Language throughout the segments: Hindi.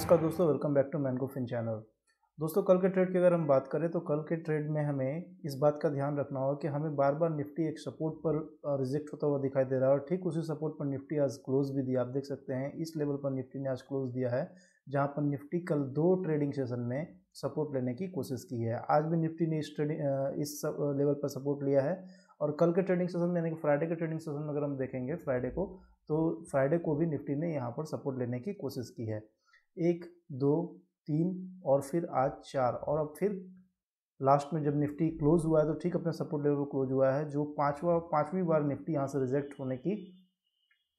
नमस्कार दोस्तों, welcome back to mango fin channel. दोस्तों, कल के ट्रेड की अगर हम बात करें तो कल के ट्रेड में हमें इस बात का ध्यान रखना होगा कि हमें बार बार निफ्टी एक सपोर्ट पर रिजेक्ट होता हुआ दिखाई दे रहा है और ठीक उसी सपोर्ट पर निफ्टी आज क्लोज भी दिया। आप देख सकते हैं इस लेवल पर निफ्टी ने आज क्लोज दिया है, जहां पर निफ्टी कल 2 ट्रेडिंग सेशन में सपोर्ट लेने की कोशिश की है। आज भी निफ्टी ने इस लेवल पर सपोर्ट लिया है और कल के ट्रेडिंग सेशन में यानी कि फ्राइडे के ट्रेडिंग सेशन में अगर हम देखेंगे फ्राइडे को, तो फ्राइडे को भी निफ्टी ने यहाँ पर सपोर्ट लेने की कोशिश की है। 1, 2, 3 और फिर आज 4 और अब फिर लास्ट में जब निफ्टी क्लोज हुआ है तो ठीक अपने सपोर्ट लेवल पर क्लोज हुआ है, जो पांचवी बार निफ्टी यहाँ से रिजेक्ट होने की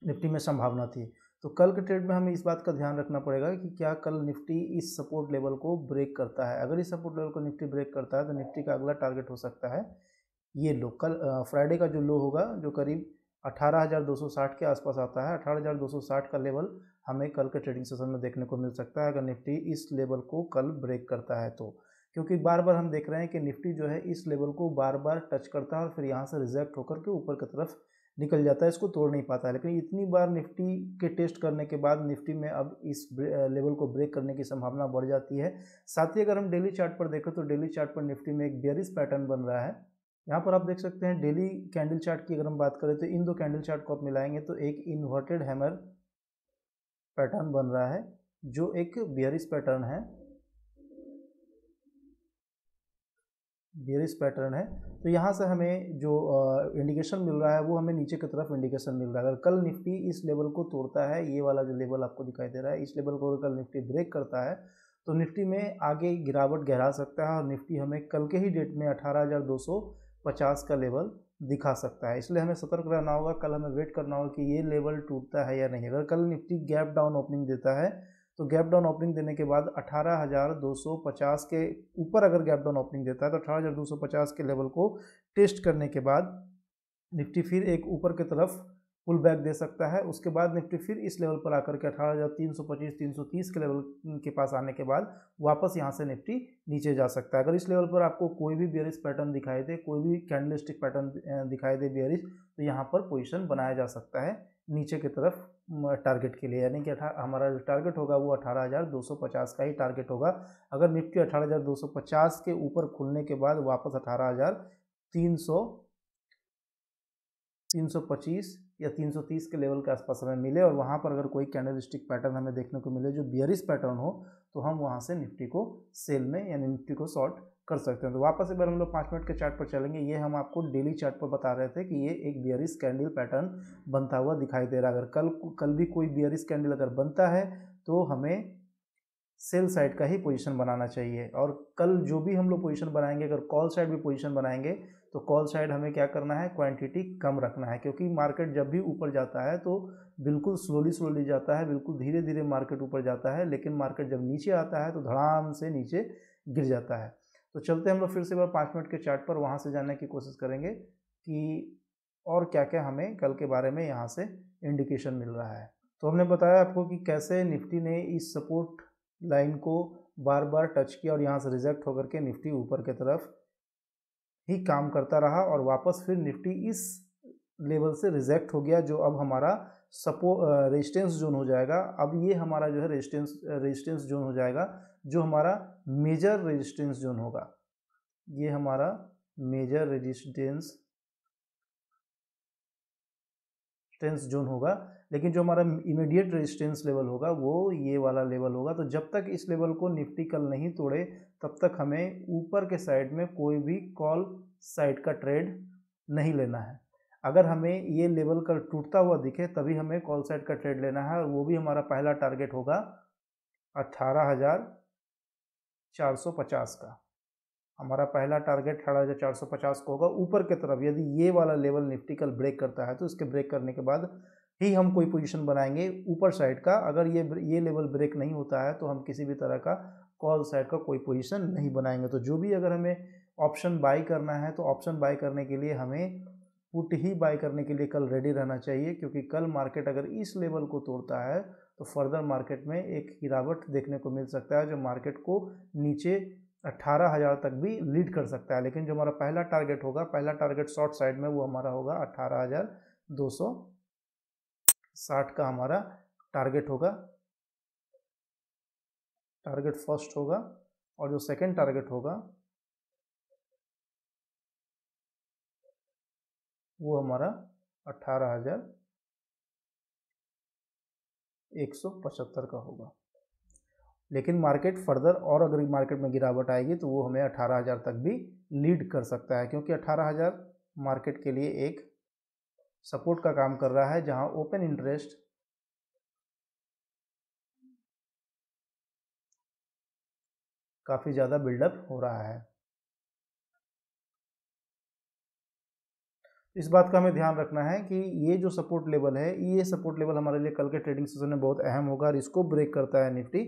निफ्टी में संभावना थी। तो कल के ट्रेड में हमें इस बात का ध्यान रखना पड़ेगा कि क्या कल निफ्टी इस सपोर्ट लेवल को ब्रेक करता है। अगर इस सपोर्ट लेवल को निफ्टी ब्रेक करता है तो निफ्टी का अगला टारगेट हो सकता है ये लो। कल फ्राइडे का जो लो होगा जो करीब 18,260 के आसपास आता है, 18,260 का लेवल हमें कल के ट्रेडिंग सेशन में देखने को मिल सकता है अगर निफ्टी इस लेवल को कल ब्रेक करता है तो। क्योंकि बार बार हम देख रहे हैं कि निफ्टी जो है इस लेवल को बार बार टच करता है और फिर यहाँ से रिजेक्ट होकर के ऊपर की तरफ निकल जाता है, इसको तोड़ नहीं पाता है। लेकिन इतनी बार निफ्टी के टेस्ट करने के बाद निफ्टी में अब इस लेवल को ब्रेक करने की संभावना बढ़ जाती है। साथ ही अगर हम डेली चार्ट पर देखें तो डेली चार्ट पर निफ्टी में एक बेयरिश पैटर्न बन रहा है। यहाँ पर आप देख सकते हैं डेली कैंडल चार्ट की अगर हम बात करें तो इन दो कैंडल चार्ट को आप मिलाएंगे तो एक इन्वर्टेड हैमर पैटर्न बन रहा है जो एक बेयरिश पैटर्न है। बेयरिश पैटर्न है तो यहाँ से हमें जो इंडिकेशन मिल रहा है वो हमें नीचे की तरफ इंडिकेशन मिल रहा है। अगर कल निफ्टी इस लेवल को तोड़ता है, ये वाला जो लेवल आपको दिखाई दे रहा है, इस लेवल को अगर कल निफ्टी ब्रेक करता है तो निफ्टी में आगे गिरावट गहरा सकता है और निफ्टी हमें कल के ही डेट में 18,250 का लेवल दिखा सकता है। इसलिए हमें सतर्क रहना होगा, कल हमें वेट करना होगा कि ये लेवल टूटता है या नहीं। अगर कल निफ्टी गैप डाउन ओपनिंग देता है तो गैप डाउन ओपनिंग देने के बाद 18,250 के ऊपर अगर गैप डाउन ओपनिंग देता है तो 18,250 के लेवल को टेस्ट करने के बाद निफ्टी फिर एक ऊपर की तरफ पुल बैक दे सकता है। उसके बाद निफ्टी फिर इस लेवल पर आकर के 18,325 330 के लेवल के पास आने के बाद वापस यहाँ से निफ्टी नीचे जा सकता है। अगर इस लेवल पर आपको कोई भी बेयरिश पैटर्न दिखाई दे, कोई भी कैंडलस्टिक पैटर्न दिखाई दे बेयरिश, तो यहाँ पर पोजीशन बनाया जा सकता है नीचे की तरफ टारगेट के लिए, यानी कि हमारा जो टारगेट होगा वो 18,250 का ही टारगेट होगा। अगर निफ्टी 18,250 के ऊपर खुलने के बाद वापस 18,325 या 330 के लेवल के आसपास हमें मिले और वहाँ पर अगर कोई कैंडलस्टिक पैटर्न हमें देखने को मिले जो बियरिश पैटर्न हो तो हम वहाँ से निफ्टी को सेल में यानी निफ्टी को शॉर्ट कर सकते हैं। तो वापस एक बार हम लोग 5 मिनट के चार्ट पर चलेंगे। ये हम आपको डेली चार्ट पर बता रहे थे कि ये एक बियरिश कैंडल पैटर्न बनता हुआ दिखाई दे रहा है। अगर कल भी कोई बियरिश कैंडल अगर बनता है तो हमें सेल साइड का ही पोजीशन बनाना चाहिए। और कल जो भी हम लोग पोजीशन बनाएंगे, अगर कॉल साइड भी पोजीशन बनाएंगे तो कॉल साइड हमें क्या करना है, क्वांटिटी कम रखना है। क्योंकि मार्केट जब भी ऊपर जाता है तो बिल्कुल स्लोली जाता है, बिल्कुल धीरे धीरे मार्केट ऊपर जाता है, लेकिन मार्केट जब नीचे आता है तो धड़ाम से नीचे गिर जाता है। तो चलते हम लोग फिर से बार 5 मिनट के चार्ट पर, वहाँ से जानने की कोशिश करेंगे कि और क्या क्या हमें कल के बारे में यहाँ से इंडिकेशन मिल रहा है। तो हमने बताया आपको कि कैसे निफ्टी ने इस सपोर्ट लाइन को बार बार टच किया और यहाँ से रिजेक्ट होकर के निफ्टी ऊपर की तरफ ही काम करता रहा और वापस फिर निफ्टी इस लेवल से रिजेक्ट हो गया, जो अब हमारा रेजिस्टेंस जोन हो जाएगा। अब ये हमारा जो है रेजिस्टेंस जोन हो जाएगा, जो हमारा मेजर रेजिस्टेंस जोन होगा। ये हमारा मेजर रेजिस्टेंस जोन होगा। लेकिन जो हमारा इमीडिएट रेजिस्टेंस लेवल होगा वो ये वाला लेवल होगा। तो जब तक इस लेवल को निफ्टी कल नहीं तोड़े तब तक हमें ऊपर के साइड में कोई भी कॉल साइड का ट्रेड नहीं लेना है। अगर हमें ये लेवल कल टूटता हुआ दिखे तभी हमें कॉल साइड का ट्रेड लेना है और वो भी हमारा पहला टारगेट होगा 18,450 का। हमारा पहला टारगेट 18,450 को होगा ऊपर की तरफ। यदि ये वाला लेवल निफ्टी कल ब्रेक करता है तो इसके ब्रेक करने के बाद ही हम कोई पोजीशन बनाएंगे ऊपर साइड का। अगर ये लेवल ब्रेक नहीं होता है तो हम किसी भी तरह का कॉल साइड का कोई पोजीशन नहीं बनाएंगे। तो जो भी अगर हमें ऑप्शन बाई करना है तो ऑप्शन बाई करने के लिए हमें पुट ही बाई करने के लिए कल रेडी रहना चाहिए, क्योंकि कल मार्केट अगर इस लेवल को तोड़ता है तो फर्दर मार्केट में एक गिरावट देखने को मिल सकता है जो मार्केट को नीचे 18,000 तक भी लीड कर सकता है। लेकिन जो हमारा पहला टारगेट होगा, पहला टारगेट शॉर्ट साइड में वो हमारा होगा 18,260 का हमारा टारगेट होगा। टारगेट फर्स्ट होगा और जो सेकंड टारगेट होगा वो हमारा 18,175 का होगा। लेकिन मार्केट फर्दर और अगर मार्केट में गिरावट आएगी तो वो हमें 18,000 तक भी लीड कर सकता है, क्योंकि 18,000 मार्केट के लिए एक सपोर्ट का काम कर रहा है, जहां ओपन इंटरेस्ट काफ़ी ज़्यादा बिल्डअप हो रहा है। इस बात का हमें ध्यान रखना है कि ये जो सपोर्ट लेवल है, ये सपोर्ट लेवल हमारे लिए कल के ट्रेडिंग सेशन में बहुत अहम होगा, और इसको ब्रेक करता है निफ्टी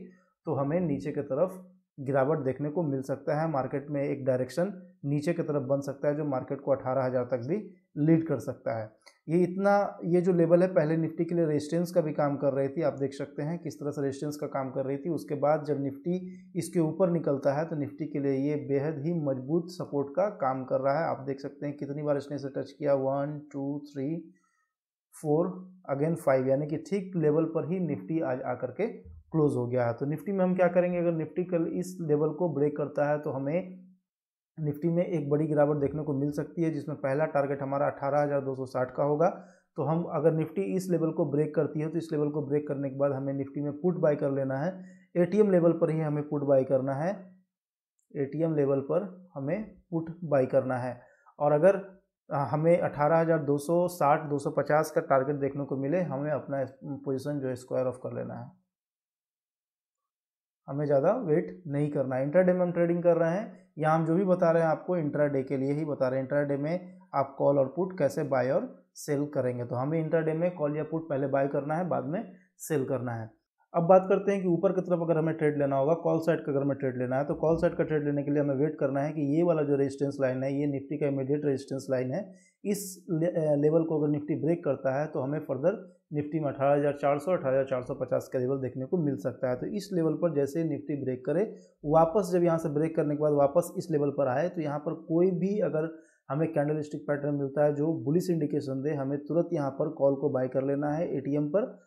तो हमें नीचे की तरफ गिरावट देखने को मिल सकता है। मार्केट में एक डायरेक्शन नीचे की तरफ बन सकता है जो मार्केट को 18,000 तक भी लीड कर सकता है। ये जो लेवल है पहले निफ्टी के लिए रेजिस्टेंस का भी काम कर रही थी, आप देख सकते हैं किस तरह से रेजिस्टेंस का काम कर रही थी। उसके बाद जब निफ्टी इसके ऊपर निकलता है तो निफ्टी के लिए ये बेहद ही मजबूत सपोर्ट का काम कर रहा है। आप देख सकते हैं कितनी बार इसने इसे टच किया, 1 2 3 4 अगेन 5, यानी कि ठीक लेवल पर ही निफ्टी आज आकर के क्लोज हो गया है। तो निफ्टी में हम क्या करेंगे, अगर निफ्टी कल इस लेवल को ब्रेक करता है तो हमें निफ्टी में एक बड़ी गिरावट देखने को मिल सकती है, जिसमें पहला टारगेट हमारा 18,260 का होगा। तो हम अगर निफ्टी इस लेवल को ब्रेक करती है तो इस लेवल को ब्रेक करने के बाद हमें निफ्टी में पुट बाय कर लेना है। एटीएम लेवल पर ही हमें पुट बाय करना है, एटीएम लेवल पर हमें पुट बाय करना है। और अगर हमें 18,260 250 का टारगेट देखने को मिले, हमें अपना पोजीशन जो है स्क्वायर ऑफ कर लेना है। हमें ज़्यादा वेट नहीं करना है। इंट्राडे में हम ट्रेडिंग कर रहे हैं, यहाँ हम जो भी बता रहे हैं आपको इंट्राडे के लिए ही बता रहे हैं। इंट्राडे में आप कॉल और पुट कैसे बाय और सेल करेंगे, तो हमें इंट्राडे में कॉल या पुट पहले बाय करना है, बाद में सेल करना है। अब बात करते हैं कि ऊपर की तरफ अगर हमें ट्रेड लेना होगा, कॉल साइड का अगर हमें ट्रेड लेना है, तो कॉल साइड का ट्रेड लेने के लिए हमें वेट करना है कि ये वाला जो रेजिस्टेंस लाइन है, ये निफ्टी का इमीडिएट रेजिस्टेंस लाइन है। इस लेवल को अगर निफ्टी ब्रेक करता है तो हमें फर्दर निफ्टी में 18,400 18,450 का लेवल देखने को मिल सकता है। तो इस लेवल पर जैसे निफ्टी ब्रेक करे, वापस जब यहाँ से ब्रेक करने के बाद वापस इस लेवल पर आए, तो यहाँ पर कोई भी अगर हमें कैंडलस्टिक पैटर्न मिलता है जो बुलिश इंडिकेशन दे, हमें तुरंत यहाँ पर कॉल को बाय कर लेना है। एटीएम पर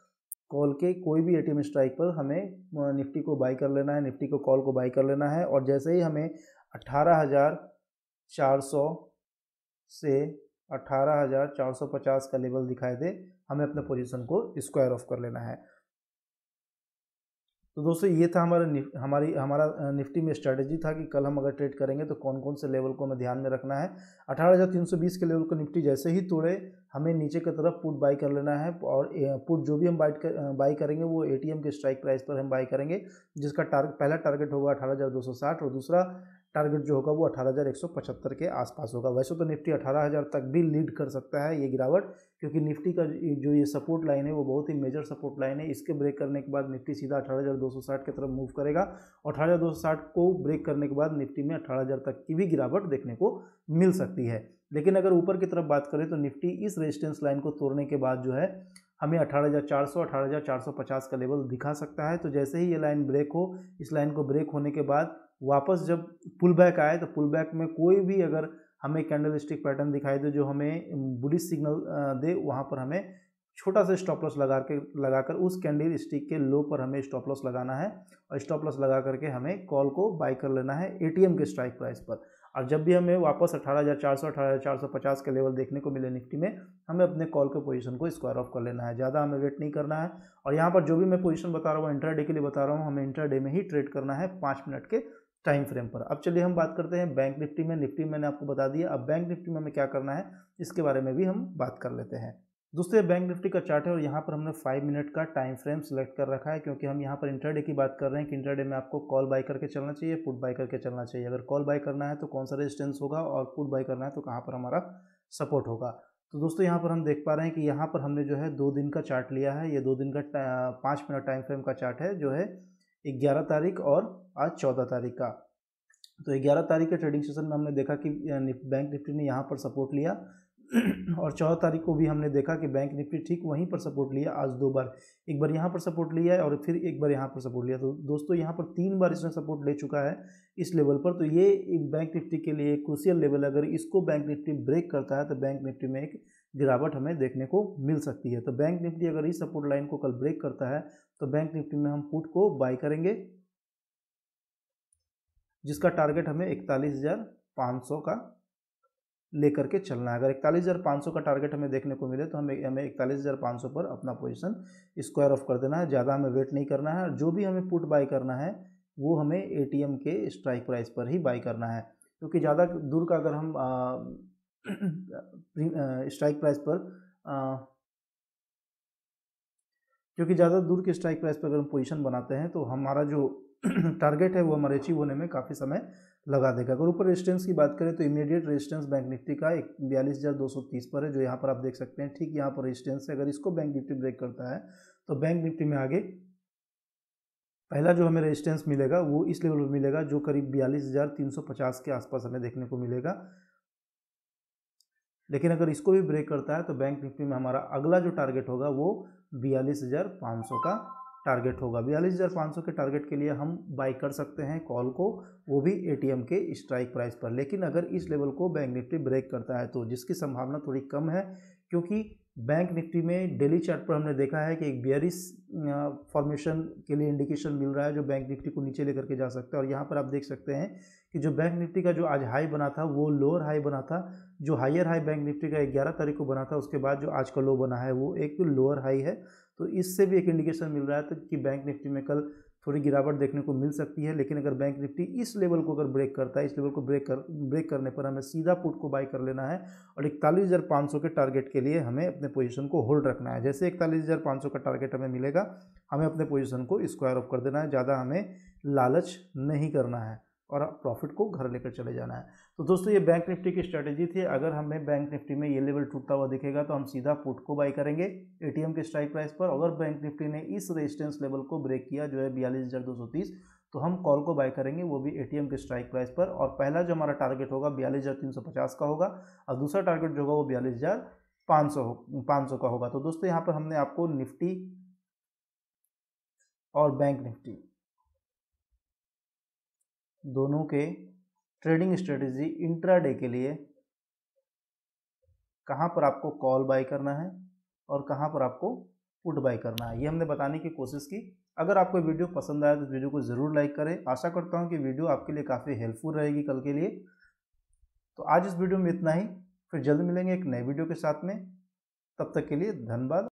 कॉल के कोई भी एटीएम स्ट्राइक पर हमें निफ्टी को बाय कर लेना है, निफ्टी को कॉल को बाय कर लेना है। और जैसे ही हमें 18,400 से 18,450 का लेवल दिखाई दे, हमें अपने पोजीशन को स्क्वायर ऑफ कर लेना है। तो दोस्तों ये था हमारा निफ्टी में स्ट्रेटेजी था कि कल हम अगर ट्रेड करेंगे तो कौन कौन से लेवल को हमें ध्यान में रखना है। 18,320 के लेवल को निफ्टी जैसे ही तोड़े, हमें नीचे की तरफ पुट बाय कर लेना है। और पुट जो भी हम बाय करेंगे वो एटीएम के स्ट्राइक प्राइस पर हम बाय करेंगे, जिसका पहला टारगेट होगा 18,260 और दूसरा टारगेट जो होगा वो 18,175 के आसपास होगा। वैसे तो निफ्टी 18,000 तक भी लीड कर सकता है ये गिरावट, क्योंकि निफ्टी का जो ये सपोर्ट लाइन है वो बहुत ही मेजर सपोर्ट लाइन है। इसके ब्रेक करने के बाद निफ्टी सीधा 18,260 की तरफ मूव करेगा, और 18,260 को ब्रेक करने के बाद निफ्टी में 18,000 तक की भी गिरावट देखने को मिल सकती है। लेकिन अगर ऊपर की तरफ बात करें तो निफ्टी इस रेजिस्टेंस लाइन को तोड़ने के बाद जो है हमें 18,400 18,450 का लेवल दिखा सकता है। तो जैसे ही ये लाइन ब्रेक हो, इस लाइन को ब्रेक होने के बाद वापस जब पुल बैक आए, तो पुल बैक में कोई भी अगर हमें कैंडलस्टिक पैटर्न दिखाई दे जो हमें बुलिश सिग्नल दे, वहाँ पर हमें छोटा सा स्टॉप लॉस लगाकर उस कैंडल स्टिक के लो पर हमें स्टॉप लॉस लगाना है, और स्टॉप लॉस लगा करके हमें कॉल को बाय कर लेना है एटीएम के स्ट्राइक प्राइस पर। और जब भी हमें वापस 18,400 18,450 के लेवल देखने को मिले निफ्टी में, हमें अपने कॉल के पोजीशन को स्क्वायर ऑफ कर लेना है, ज़्यादा हमें वेट नहीं करना है। और यहाँ पर जो भी मैं पोजीशन बता रहा हूँ इंट्राडे के लिए बता रहा हूँ, हमें इंट्राडे में ही ट्रेड करना है 5 मिनट के टाइम फ्रेम पर। अब चलिए हम बात करते हैं बैंक निफ्टी में। निफ्टी मैंने आपको बता दिया, अब बैंक निफ्टी में हमें क्या करना है इसके बारे में भी हम बात कर लेते हैं। दोस्तों ये बैंक निफ्टी का चार्ट है, और यहाँ पर हमने 5 मिनट का टाइम फ्रेम सेलेक्ट कर रखा है, क्योंकि हम यहाँ पर इंट्राडे की बात कर रहे हैं कि इंट्राडे में आपको कॉल बाय करके चलना चाहिए, पुट बाय करके चलना चाहिए। अगर कॉल बाय करना है तो कौन सा रेजिस्टेंस होगा, और पुट बाय करना है तो कहाँ पर हमारा सपोर्ट होगा। तो दोस्तों यहाँ पर हम देख पा रहे हैं कि यहाँ पर हमने जो है 2 दिन का चार्ट लिया है। ये 2 दिन का 5 मिनट टाइम फ्रेम का चार्ट है, जो है 11 तारीख और आज 14 तारीख का। तो 11 तारीख के ट्रेडिंग सेशन में हमने देखा कि बैंक निफ्टी ने यहाँ पर सपोर्ट लिया, और 14 तारीख को भी हमने देखा कि बैंक निफ्टी ठीक वहीं पर सपोर्ट लिया। आज 2 बार, एक बार यहाँ पर सपोर्ट लिया है और फिर एक बार यहाँ पर सपोर्ट लिया। तो दोस्तों यहाँ पर 3 बार इसने सपोर्ट ले चुका है इस लेवल पर। तो ये बैंक निफ्टी के लिए क्रूशियल लेवल, अगर इसको बैंक निफ्टी ब्रेक करता है तो बैंक निफ्टी में एक गिरावट हमें देखने को मिल सकती है। तो बैंक निफ्टी अगर इस सपोर्ट लाइन को कल ब्रेक करता है तो बैंक निफ्टी में हम पुट को बाय करेंगे, जिसका टारगेट हमें 41,500 का लेकर के चलना है। अगर 41,500 का टारगेट हमें देखने को मिले तो हमें 41,500 पर अपना पोजीशन स्क्वायर ऑफ कर देना है। ज़्यादा हमें वेट नहीं करना है। जो भी हमें पुट बाई करना है वो हमें एटीएम के स्ट्राइक प्राइस पर ही बाई करना है, क्योंकि ज़्यादा दूर का अगर हम स्ट्राइक प्राइस पर क्योंकि ज़्यादा दूर के स्ट्राइक प्राइस पर अगर हम पोजीशन बनाते हैं तो हमारा जो टारगेट है वो हमारे अचीव होने में काफ़ी समय लगा देगा। अगर ऊपर रेजिस्टेंस की बात करें तो इमीडिएट रेजिस्टेंस बैंक निफ्टी का 42,230 पर है, जो यहाँ पर आप देख सकते हैं। ठीक यहाँ पर रेजिस्टेंस है। अगर इसको बैंक निफ्टी ब्रेक करता है तो बैंक निफ्टी में आगे पहला जो हमें रेजिस्टेंस मिलेगा वो इस लेवल पर मिलेगा, जो करीब 42,350 के आसपास हमें देखने को मिलेगा। लेकिन अगर इसको भी ब्रेक करता है तो बैंक निफ्टी में हमारा अगला जो टारगेट होगा वो 42,500 का टारगेट होगा। 42,500 के टारगेट के लिए हम बाई कर सकते हैं कॉल को, वो भी एटीएम के स्ट्राइक प्राइस पर। लेकिन अगर इस लेवल को बैंक निफ्टी ब्रेक करता है तो जिसकी संभावना थोड़ी कम है, क्योंकि बैंक निफ्टी में डेली चार्ट पर हमने देखा है कि एक बियरिश फॉर्मेशन के लिए इंडिकेशन मिल रहा है, जो बैंक निफ्टी को नीचे लेकर के जा सकता है। और यहाँ पर आप देख सकते हैं कि जो बैंक निफ्टी का जो आज हाई बना था वो लोअर हाई बना था। जो हायर हाई बैंक निफ्टी का 11 तारीख को बना था, उसके बाद जो आज का लो बना है वो एक लोअर हाई है। तो इससे भी एक इंडिकेशन मिल रहा है तो कि बैंक निफ्टी में कल थोड़ी गिरावट देखने को मिल सकती है। लेकिन अगर बैंक निफ्टी इस लेवल को अगर ब्रेक करता है, इस लेवल को ब्रेक करने पर हमें सीधा पुट को बाई कर लेना है और 41,500 के टारगेट के लिए हमें अपने पोजीशन को होल्ड रखना है। जैसे 41,500 का टारगेट हमें मिलेगा, हमें अपने पोजीशन को स्क्वायर ऑफ कर देना है। ज़्यादा हमें लालच नहीं करना है और प्रॉफिट को घर लेकर चले जाना है। तो दोस्तों ये बैंक निफ्टी की स्ट्रैटेजी थी। अगर हमें बैंक निफ्टी में ये लेवल टूटता हुआ दिखेगा तो हम सीधा पुट को बाई करेंगे एटीएम के स्ट्राइक प्राइस पर। अगर बैंक निफ्टी ने इस रेजिस्टेंस लेवल को ब्रेक किया जो है 42,230, तो हम कॉल को बाई करेंगे, वो भी एटीएम के स्ट्राइक प्राइस पर। और पहला जो हमारा टारगेट होगा 42,350 का होगा और दूसरा टारगेट जो होगा वो 42,500 का होगा। तो दोस्तों यहाँ पर हमने आपको निफ्टी और बैंक निफ्टी दोनों के ट्रेडिंग स्ट्रेटेजी इंट्राडे के लिए कहाँ पर आपको कॉल बाई करना है और कहाँ पर आपको पुट बाई करना है, ये हमने बताने की कोशिश की। अगर आपको वीडियो पसंद आया तो वीडियो को ज़रूर लाइक करें। आशा करता हूँ कि वीडियो आपके लिए काफ़ी हेल्पफुल रहेगी कल के लिए। तो आज इस वीडियो में इतना ही, फिर जल्द मिलेंगे एक नए वीडियो के साथ में। तब तक के लिए धन्यवाद।